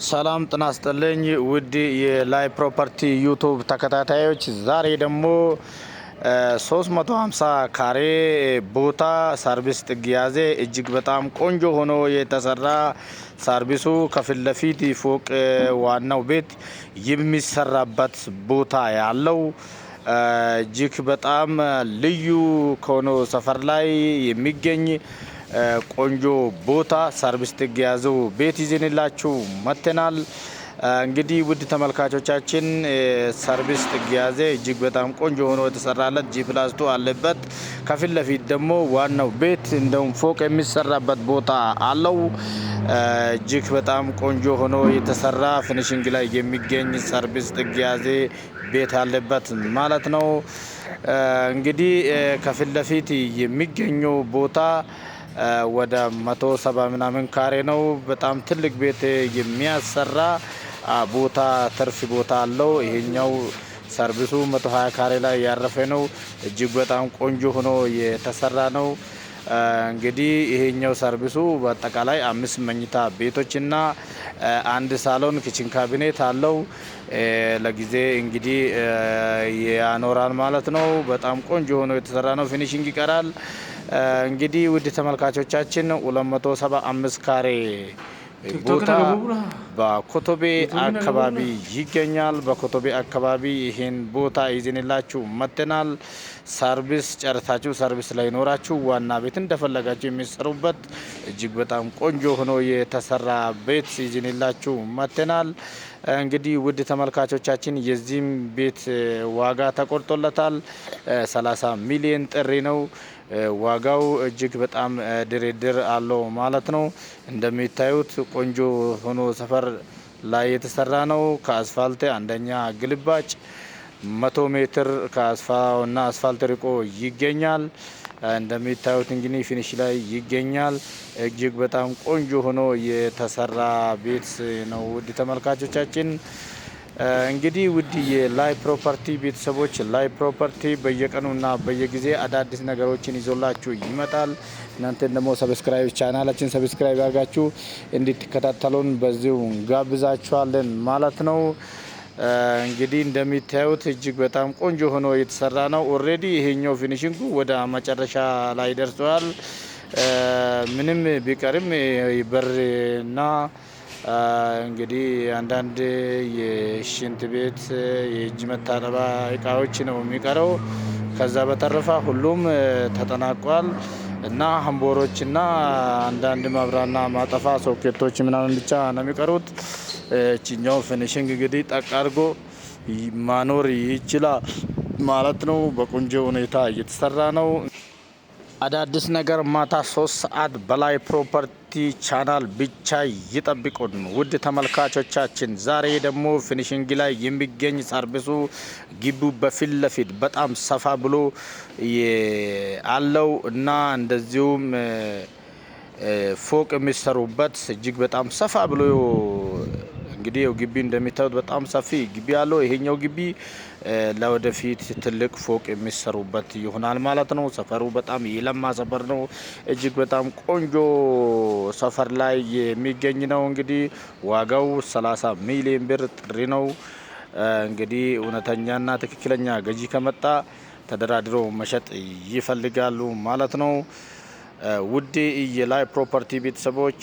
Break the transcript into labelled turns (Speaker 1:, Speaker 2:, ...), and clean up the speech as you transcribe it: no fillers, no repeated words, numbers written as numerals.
Speaker 1: ሰላም ጤና ይስጥልኝ ውድ የላይ ፕሮፐርቲ ዩቲዩብ ተከታታዮች፣ ዛሬ ደግሞ 350 ካሬ ቦታ ሰርቪስ ጥግ ያዘ እጅግ በጣም ቆንጆ ሆኖ የተሰራ ሰርቪሱ ከፊት ለፊት ፎቅ ዋናው ቤት የሚሰራበት ቦታ ያለው እጅግ በጣም ልዩ ከሆነው ሰፈር ላይ የሚገኝ ቆንጆ ቦታ ሰርቪስ ጥግ ያዘው ቤት ይዘንላችሁ መጥተናል። እንግዲህ ውድ ተመልካቾቻችን ሰርቪስ ጥግ ያዘ እጅግ በጣም ቆንጆ ሆኖ የተሰራለት ጂ+2 አለበት። ከፊት ለፊት ደግሞ ዋናው ቤት እንደውም ፎቅ የሚሰራበት ቦታ አለው። እጅግ በጣም ቆንጆ ሆኖ የተሰራ ፊኒሺንግ ላይ የሚገኝ ሰርቪስ ጥግ ያዘ ቤት አለበት ማለት ነው። እንግዲህ ከፊት ለፊት የሚገኘው ቦታ ወደ 170 ምናምን ካሬ ነው። በጣም ትልቅ ቤት የሚያሰራ ቦታ ትርፍ ቦታ አለው። ይሄኛው ሰርቪሱ 120 ካሬ ላይ ያረፈ ነው። እጅግ በጣም ቆንጆ ሆኖ የተሰራ ነው። እንግዲህ ይሄኛው ሰርቪሱ በአጠቃላይ 5 መኝታ ቤቶችና አንድ ሳሎን ኪችን ካቢኔት አለው። ለጊዜ እንግዲህ ያኖራል ማለት ነው። በጣም ቆንጆ ሆኖ የተሰራ ነው። ፊኒሺንግ ይቀራል። እንግዲህ ውድ ተመልካቾቻችን 275 ካሬ ቦታ በኮቶቤ አካባቢ ይገኛል። በኮቶቤ አካባቢ ይሄን ቦታ ይዘንላችሁ መጥተናል። ሰርቪስ ጨርሳችሁ ሰርቪስ ላይ ኖራችሁ ዋና ቤት እንደፈለጋችሁ የሚሰሩበት እጅግ በጣም ቆንጆ ሆኖ የተሰራ ቤት ይዘንላችሁ መጥተናል። እንግዲህ ውድ ተመልካቾቻችን የዚህም ቤት ዋጋ ተቆርጦለታል። 30 ሚሊዮን ጥሪ ነው ዋጋው። እጅግ በጣም ድርድር አለው ማለት ነው። እንደሚታዩት ቆንጆ ሆኖ ሰፈር ላይ የተሰራ ነው። ከአስፋልት አንደኛ ግልባጭ 100 ሜትር ከአስፋውና አስፋልት ርቆ ይገኛል። እንደሚታዩት እንግዲህ ፊኒሽ ላይ ይገኛል። እጅግ በጣም ቆንጆ ሆኖ የተሰራ ቤት ነው። ውድ ተመልካቾቻችን እንግዲህ ውድ የላይ ፕሮፐርቲ ቤተሰቦች፣ ላይ ፕሮፐርቲ በየቀኑና በየጊዜ አዳዲስ ነገሮችን ይዞላችሁ ይመጣል። እናንተ ደግሞ ሰብስክራይብ ቻናላችን ሰብስክራይብ አድርጋችሁ እንድትከታተሉን በዚሁ ጋብዛችኋለን ማለት ነው። እንግዲህ እንደሚታዩት እጅግ በጣም ቆንጆ ሆኖ የተሰራ ነው። ኦሬዲ ይሄኛው ፊኒሺንጉ ወደ መጨረሻ ላይ ደርሷል። ምንም ቢቀርም በርና እንግዲህ አንዳንድ የሽንት ቤት የእጅ መታጠቢያ እቃዎች ነው የሚቀረው። ከዛ በተረፈ ሁሉም ተጠናቋል እና ሀምቦሮችና አንዳንድ ማብራና ማጠፋ ሶኬቶች ምናምን ብቻ ነው የሚቀሩት። እቺኛው ፊኒሺንግ እንግዲህ ጠቅ አድርጎ ማኖር ይችላል ማለት ነው። በቆንጆ ሁኔታ እየተሰራ ነው። አዳዲስ ነገር ማታ 3 ሰዓት በላይ ፕሮፐርቲ ቻናል ብቻ ይጠብቁን ውድ ተመልካቾቻችን። ዛሬ ደግሞ ፊኒሺንግ ላይ የሚገኝ ሰርቪሱ ግቢው በፊት ለፊት በጣም ሰፋ ብሎ አለው እና እንደዚሁም ፎቅ የሚሰሩበት እጅግ በጣም ሰፋ ብሎ እንግዲህ ግቢ እንደሚታዩት በጣም ሰፊ ግቢ ያለው ይሄኛው ግቢ ለወደፊት ትልቅ ፎቅ የሚሰሩበት ይሆናል ማለት ነው። ሰፈሩ በጣም የለማ ሰፈር ነው። እጅግ በጣም ቆንጆ ሰፈር ላይ የሚገኝ ነው። እንግዲህ ዋጋው 30 ሚሊዮን ብር ጥሪ ነው። እንግዲህ እውነተኛና ትክክለኛ ገዢ ከመጣ ተደራድሮ መሸጥ ይፈልጋሉ ማለት ነው። ውድ የላይ ፕሮፐርቲ ቤተሰቦች